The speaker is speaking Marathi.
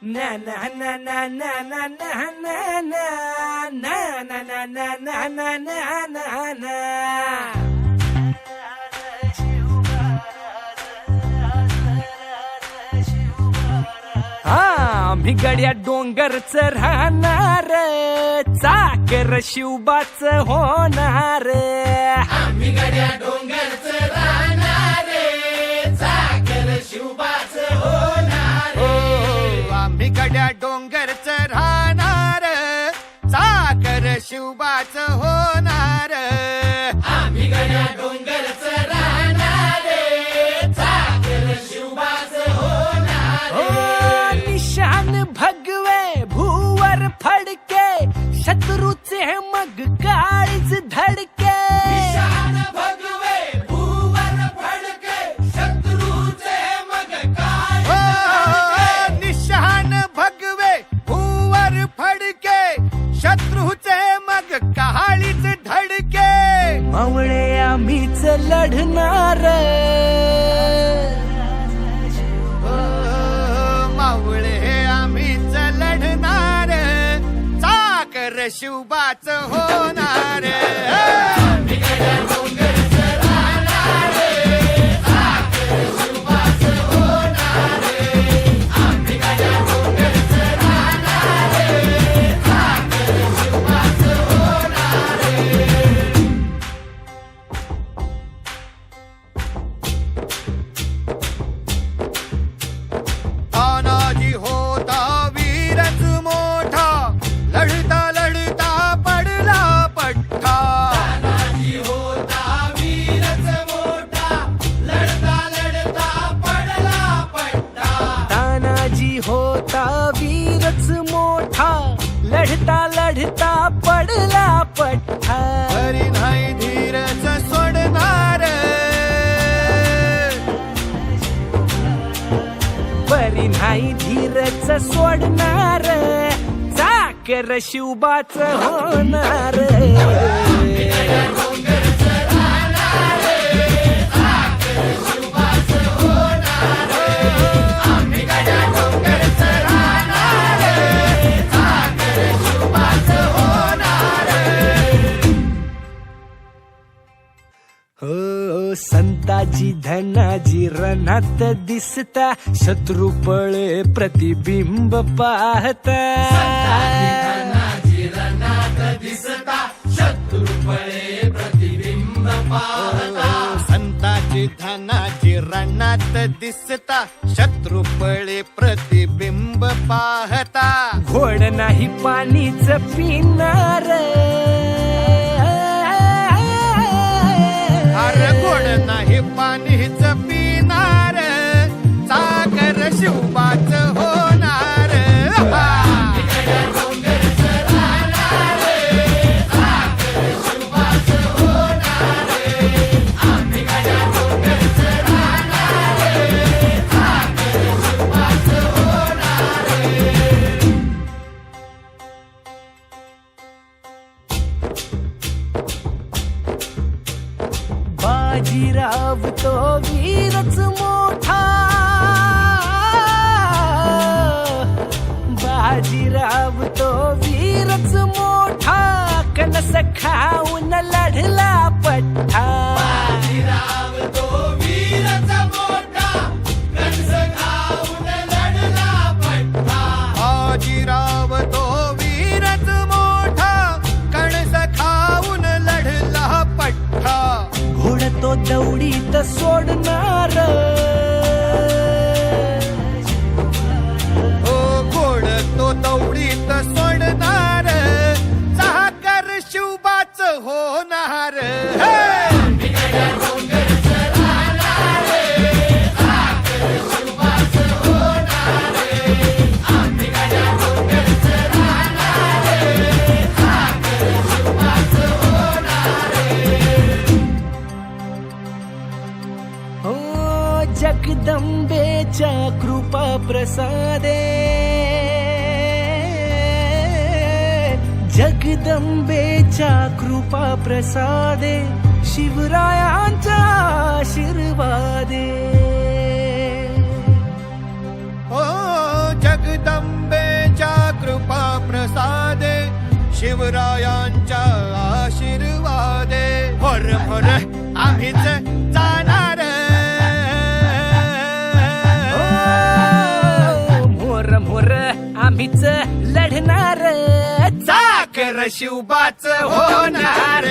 na na na na na na na na na na na na na na na na na. आम्ही गड्या डोंगरच राहणार, चाकर शिवबाच होणार. आम्ही गड्या डोंगरच राहणार, चाकर शिवबाच होणार. आम्ही गड्या डोंगरच राहणार, चाकर शिवबाच होणार. आम्ही गड्या डोंगरच राहणार, चाकर शिवबाच होणार. निशान भगवे भूवर फडके, शत्रूचे मग काळीच धडके. निशान भगवे भूवर फडके, शत्रूचे मग काय. निशान भगवे भूवर फडके, शत्रूचे मग काळीच धडके. मावळे आम्हीच लढणार, मावळे आम्हीच लढणार, चाकर शिवबाच होणार. आम्ही गड्या डोंगरच राहणार, चाकर शिवबाच होणार. आम्ही गड्या डोंगरच राहणार, चाकर शिवबाच होणार. तानाजी होता वीरच मोठा, लढता लढता पडला पठ्ठा. तानाजी होता वीरच मोठा, लढता लढता पडला पट्टा. तानाजी होता वीरच मोठा, लढता लढता पडला पठ्ठा. तरी नाही धीरच सोडणार, परी नाही धीरच सोडणार, चाकर शिवबाच होणार. डोंगरच राहणार, चाकर शिवबाच होणार. आम्ही गड्या डोंगरच राहणार, चाकर शिवबाच होणार. हो संताजी धनाजी रणात दिसता, शत्रू पळे प्रतिबिंब पाहता. धनाजी रणात दिसता, शत्रू पळे प्रतिबिंब पाहता. संताची धनाची रणात दिसता, शत्रुपळे प्रतिबिंब पाहता. घोड नाही पाणीच पिणार, अरे गोड नाही पाणीच पिणार, चाकर शिवबाच होणार. आम्ही गड्या डोंगरच राहणार, चाकर शिवबाच होणार. आम्ही गड्या डोंगरच राहणार, चाकर शिवबाच होणार. बाजीराव तो वीरच मोठा, बाजीराव तो वीरच मोठा, कणस खाऊन लढला पठ्ठा. बाजीराव तो वीरच मोठा, कंस खाऊन लढला पट्टा. बाजीराव तो वीरच मोठा, कणस खाऊन लढला पठ्ठा. घोड तो दौडीत सोडणार, ओ घोड तो दौडीत सोडणार, चाकर शिवबाच होणार. आम्ही गड्या डोंगरच राहणार, चाकर शिवबाच होणार. आम्ही गड्या डोंगरच राहणार, चाकर शिवबाच होणार. हो जगदंबेच्या कृपा प्रसादे, जगदंबेच्या कृपा प्रसादे, शिवरायांचा आशीर्वादे. ओ जगदंबे शिवरायांच्या आशीर्वादे भर भर आम्हीच जाणार मोर मोर आम्हीच लढणार चाकर शिवबाच होणार